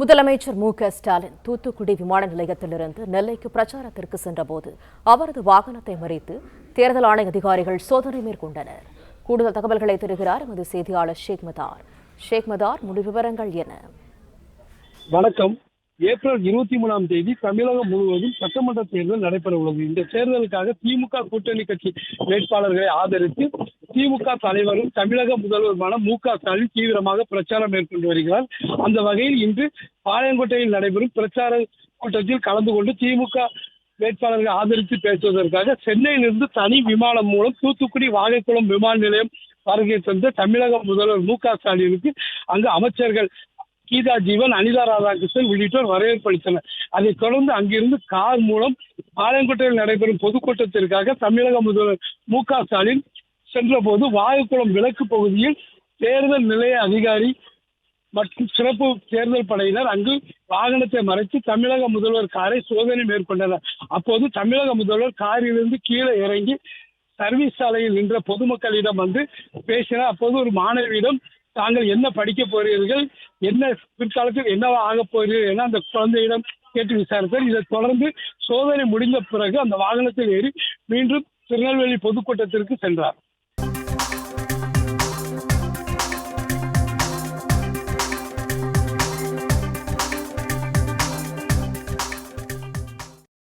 முதலமைச்சர் மு.க.ஸ்டாலின் தூத்துக்குடி விமான நிலையத்திலிருந்து நெல்லைக்கு பிரச்சாரத்திற்கு சென்றபோது அவரது வாகனத்தை மறித்து தேர்தல் ஆணைய அதிகாரிகள் சோதனை மேற்கொண்டனர். கூடுதல் தகவல்களை தருகிறார் எமது செய்தியாளர் ஷேக் மதார். ஷேக் மதார், முழு விவரங்கள் என்ன? வணக்கம். ஏப்ரல் 23ஆம் தேதி தமிழகம் முழுவதும் சட்டமன்ற தேர்தல் நடைபெற உள்ளது. இந்த தேர்தலுக்காக திமுக கூட்டணி கட்சி வேட்பாளர்களை ஆதரித்து திமுக தலைவரும் தமிழக முதல்வருமான மு.க.ஸ்டாலின் தீவிரமாக பிரச்சாரம் மேற்கொண்டு வருகிறார். அந்த வகையில் இன்று பாளையங்கோட்டையில் நடைபெறும் பிரச்சார கூட்டத்தில் கலந்து கொண்டு திமுக வேட்பாளர்களை ஆதரித்து பேசுவதற்காக சென்னையிலிருந்து தனி விமானம் மூலம் தூத்துக்குடி வாகைக்குளம் விமான நிலையம் வருகை தந்த தமிழக முதல்வர் மு.க.ஸ்டாலினுக்கு அங்கு அமைச்சர்கள் கீதா ஜீவன், அனிதா ராதாகிருஷ்ணன் உள்ளிட்டோர் வரவேற்பு அளித்தனர். அதைத் தொடர்ந்து அங்கிருந்து கார் மூலம் பாளையங்கோட்டையில் நடைபெறும் பொதுக்கூட்டத்திற்காக தமிழக முதல்வர் மு.க.ஸ்டாலின் சென்றபோது வாகைக்குளம் விலக்கு பகுதியில் தேர்தல் நிலைய அதிகாரி மற்றும் சிறப்பு தேர்தல் படையினர் அங்கு வாகனத்தை மறைத்து தமிழக முதல்வர் காரை சோதனை மேற்கொண்டனர். அப்போது தமிழக முதல்வர் காரிலிருந்து கீழே இறங்கி சர்வீஸ் சாலையில் நின்ற பொதுமக்களிடம் வந்து பேசினார். அப்போது ஒரு மாணவியிடம் தாங்கள் என்ன படிக்க போகிறீர்கள், என்ன பிற்காலத்தில் என்னவா ஆகப் போகிறீர்கள் என அந்த குழந்தையிடம் கேட்டு விசாரித்தார். இதைத் தொடர்ந்து சோதனை முடிந்த பிறகு அந்த வாகனத்தில் ஏறி மீண்டும் திருநெல்வேலி பொதுக்கூட்டத்திற்கு சென்றார்.